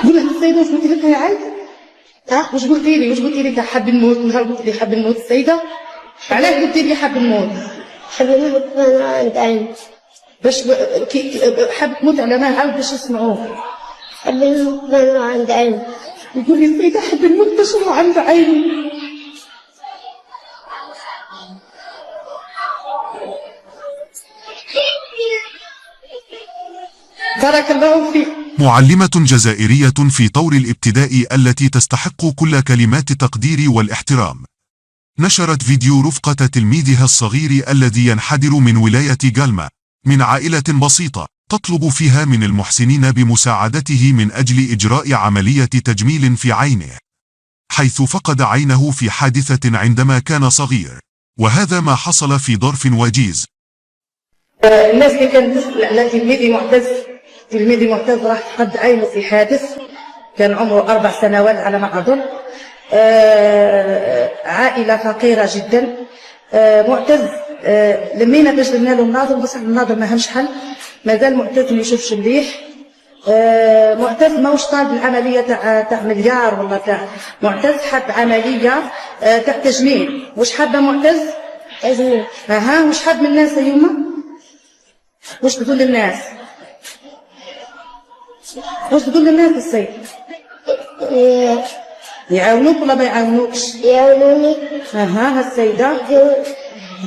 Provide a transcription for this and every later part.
قول لها السيده واش قلتي لك يا عايده؟ واش قلتي لي؟ واش قلتي لي حاب نموت؟ نهار قلت لي حاب نموت السيده؟ علاش قلتي لي حاب نموت؟ حاب نموت وانا عند عين. باش حاب تموت على ما عاود باش يسمعوه. حاب نموت وانا عند عين. يقول لي السيده حاب نموت باش نروح عند عيني. بارك الله فيك. معلمة جزائرية في طور الابتداء التي تستحق كل كلمات التقدير والاحترام، نشرت فيديو رفقة تلميذها الصغير الذي ينحدر من ولاية جالما من عائلة بسيطة تطلب فيها من المحسنين بمساعدته من أجل إجراء عملية تجميل في عينه، حيث فقد عينه في حادثة عندما كان صغير، وهذا ما حصل في ظرف وجيز. الناس اللي كانت تسأل على تلميذي معتز راح فقد عينه في حادث، كان عمره 4 سنوات على ما أظن. عائلة فقيرة جدا. معتز لمينا باش درنا له الناظر، بصح الناظر ما همش حل، مازال معتز ما يشوفش مليح. معتز ماهوش طالب العملية تاع مليار ولا تاع، معتز حاب عملية تاع تجميل. واش حابة معتز؟ تجميل. واش حاب من الناس اليوم؟ واش تقول للناس؟ واش تقول للناس السيد؟ يعاونوك ولا ما يعاونوكش؟ يعاونوني. السيدة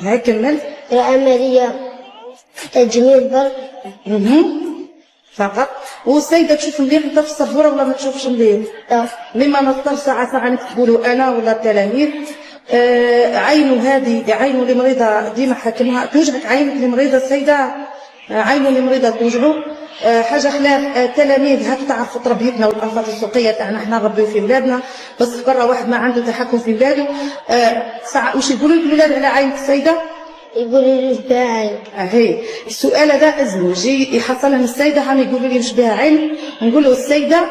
هاي كمل. العملية تجميل برك. فقط. والسيدة تشوف مليح انت في السبورة ولا ما تشوفش مليح؟ لا. مما نضطر ساعة نكتبوا انا ولا التلاميذ. عينه هذه عينه اللي مريضة ديما حاكمها، توجعك عينك اللي مريضة السيدة؟ عينه اللي مريضة توجعه. حاجة خلاف التلاميذ هاك تعرفوا تربيتنا والأنشطة السوقية تاعنا، احنا نربيو في بلادنا، بس برا واحد ما عنده تحكم في بلاده. واش يقولوا لك الولاد على عين السيدة؟ يقولوا لي مش بها عين. هي السؤال هذا أزمه، يجي يحصلها من السيدة عم يقولوا لي مش بها عين، نقول له السيدة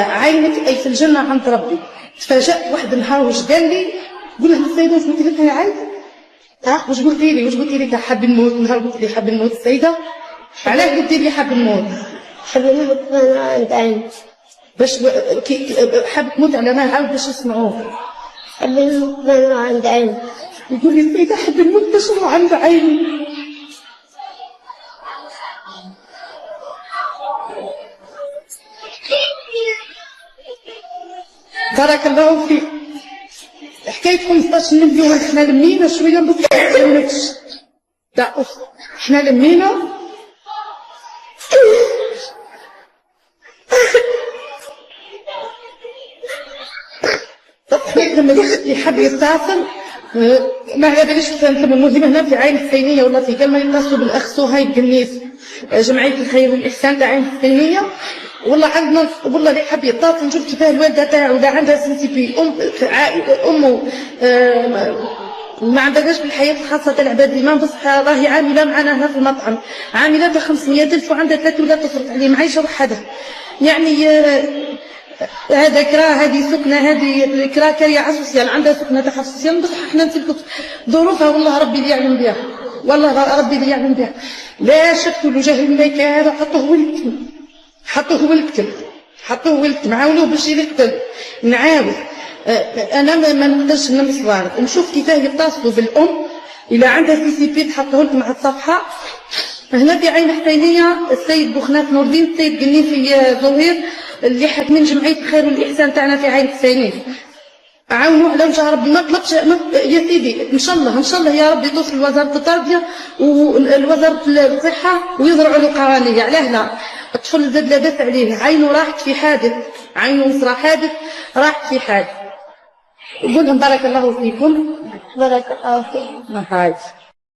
عينك أي في الجنة عند ربي. تفاجأت واحد النهار واش قال لي، قول لها السيدة واش قلتي لك يا عين؟ واش قلتي لي؟ واش قلتي لي حاب نموت؟ نهار قلت لي حاب نموت السيدة؟ علاش قلتي لي حاب نموت؟ حاب نموت وانا عند عين. باش حاب تموت على ما عاود باش يسمعوه. حاب نموت وانا عند عين. يقول لي السيدة حاب نموت باش نروح عند عيني. بارك الله فيك. حكاية 15 مليون احنا لمينا شوية بس ما كملتش. لا احنا لمينا اللي حاب يتصل ما على باليش انتم المهم هنا في عين الحسينيه ولا في كلمه يتصلوا بالاخ صهيب قنيس، جمعيه الخير والاحسان تاع عين الحسينيه. والله عندنا والله اللي حاب يتصل نشوف كيفاه الوالده تاعو اذا عندها سنسيبي امه ما عندهاش في الحياه الخاصه تاع العباد الامام، بصح راهي عامله معنا هنا في المطعم، عامله ب 500,000 وعندها 3 ولاد تصرف عليهم، عايشه وحدها. يعني هذا كرا، هذه سكنه، هذه كرا كريا عسوسيال، عندها سكنه تاع عسوسيال، بصح احنا نسلكوا ظروفها والله ربي اللي يعلم بها، والله ربي اللي يعلم بها. لا شك له جهل الملائكه هذا حطوه هو الكتم، حطوه هو الكتم، عاونوه باش يقتل. نعاود انا ما نقدرش نمصوار نشوف كيفاه يتصلوا بالام اذا عندها سي بي تحطوه لكم على الصفحه. هنا في عين حسينيه السيد بوخناف نور الدين، السيد قنيفي زهير اللي حاكمين جمعيه الخير والاحسان تاعنا في عين حسينيه، عاونوا على وجه ربي. ما طلبش يا سيدي، ان شاء الله يا ربي توصل لوزاره التربيه ووزاره الصحه ويزرعوا له قوانين. علاه لا؟ الطفل زاد لا دافع عليه، عينه راحت في حادث، عينه صرا حادث راحت في حادث. قول لهم بارك الله فيكم. بارك الله فيكم. هاي